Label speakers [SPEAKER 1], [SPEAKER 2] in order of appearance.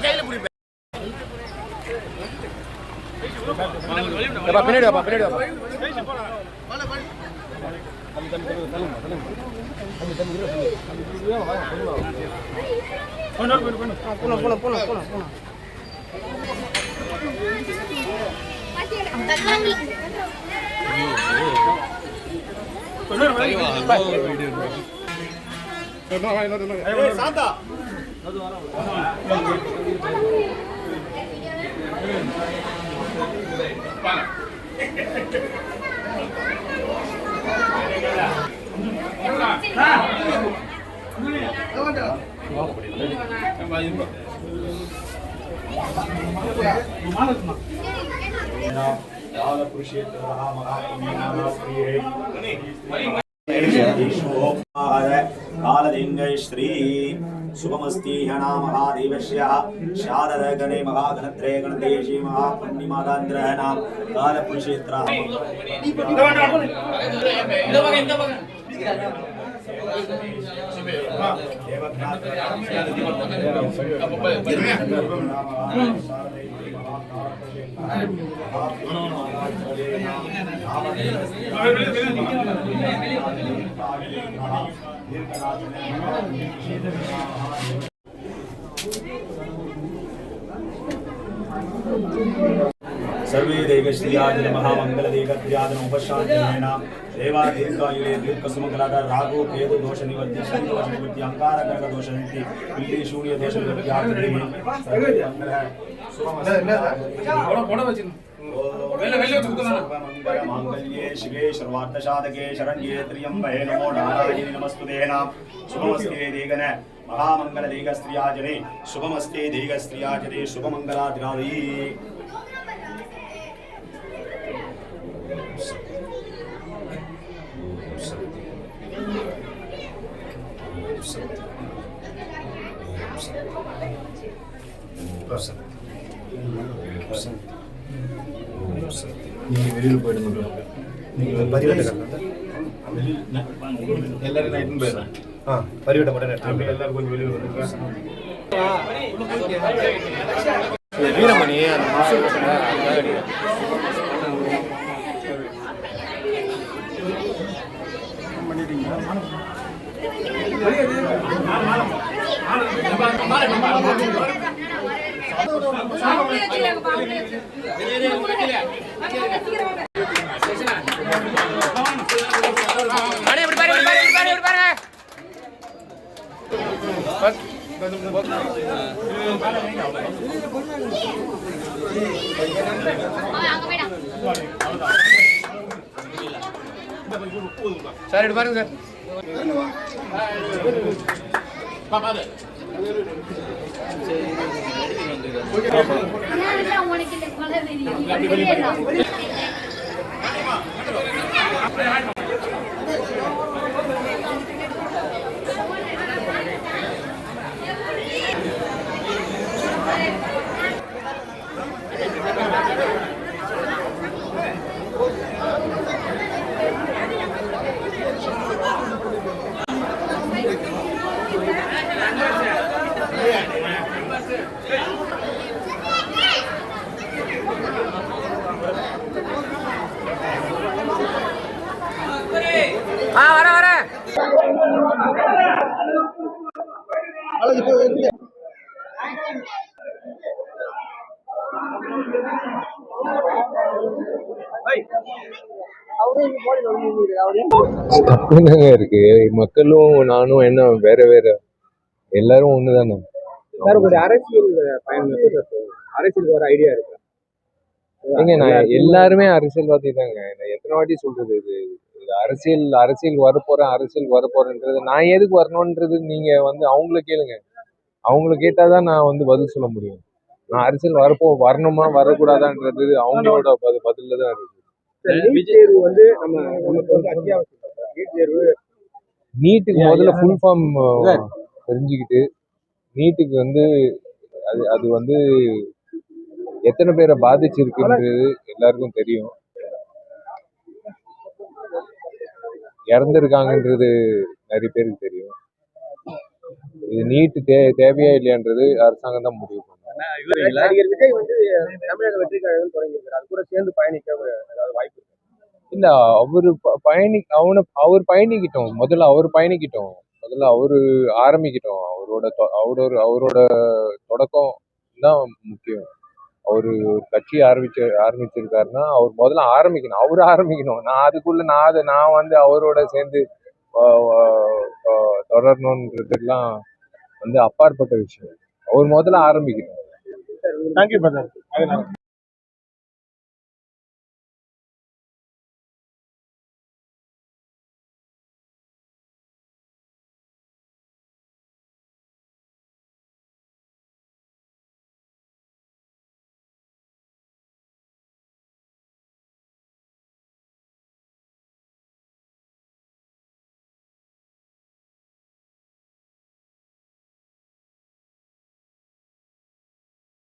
[SPEAKER 1] கையில பிடிப்பேன்.
[SPEAKER 2] काललिंगै श्री शुभमस्ति हना महादेवस्य शारदगणे महागणत्रे गणदेशी महापुण्यमादान्द्रहणा कालपुरुषेत्र सर्वे देवश्रियादिन महामंगलदेवत्रियादिन उपशांतिनेन देवा दीर्घायुरे दीर्घसुमंगलाधार रागो भेद दोष निवृत्ति शनि दोष निवृत्ति अंगार ग्रह दोष निवृत्ति पिल्ली शून्य दोष निवृत्ति आर्थिक सर्वे मंगल है मांगल्ये शिवे सर्वार्थ साधके शरण्ये त्र्यंबके नमो नारायणे नमस्तुते नाम शुभमस्ते देगन महामंगल देग स्त्रियाजने शुभमस्ते देग स्त्रियाजने शुभमंगलाधिराधि நீங்கள் வெளியில் போயிடுங்க எல்லாரும் நைட்டும் போயிடுறேன் பரிவட்டை மட்டும் எடுத்து எல்லாரும் கொஞ்சம் வெளியில் வந்துருக்கேன் வீரமணி சார் இது பாருங்க சார்
[SPEAKER 3] இருக்கு. மக்களும் நானும் என்ன வேற வேற, எல்லாரும் ஒண்ணுதானே.
[SPEAKER 4] அரசியல் அரசியலுக்கு வர ஐடியா இருக்கு.
[SPEAKER 3] நான் எல்லாருமே அரசியல்வாதி தாங்க. நான் எத்தனை வாட்டி சொல்றது, இது அரசியல் வரப்போறேன்றது நான் எதுக்கு வரணும்ன்றது நீங்க அவங்கள கேளுங்க. அவங்கள கேட்டாதான் நான் பதில் சொல்ல முடியும். நான் அரசியல் வரணுமா வரக்கூடாதான்றது அவங்களோட பதில தான் இருக்கு. நீட்டுக்கு முதல்ல ஃபுல் ஃபார்ம் தெரிஞ்சுக்கிட்டு, நீட்டுக்கு அது எத்தனை பேரை பாதிச்சிருக்குன்றது எல்லாருக்கும் தெரியும். இறந்துருக்காங்கன்றது நிறைய பேருக்கு தெரியும். இது நீட்டு தேவையா இல்லையான்றது அரசாங்கம் தான் முடிவு பண்ணும்.
[SPEAKER 4] நடிகர் விஜய் வந்து தமிழக வெற்றி கழகம் தொடங்கியிருக்காரு, அது கூட சேர்ந்து பயணிக்க ஏதாவது வாய்ப்பு இருக்கு?
[SPEAKER 3] இல்ல அவரு அவர் பயணிக்கிட்டோம், முதல்ல அவர் பயணிக்கிட்டோம், முதல்ல அவரு ஆரம்பிக்கிட்டோம். அவரோட தொடக்கம் தான் முக்கியம். அவரு ஒரு கட்சி ஆரம்பிச்சிருக்காருன்னா அவர் முதல்ல ஆரம்பிக்கணும், அவரு ஆரம்பிக்கணும். நான் வந்து அவரோட சேர்ந்து தொடரணுன்றதெல்லாம் வந்து அப்பாற்பட்ட விஷயம். அவர் முதல்ல ஆரம்பிக்கணும்.
[SPEAKER 4] Thank you brother.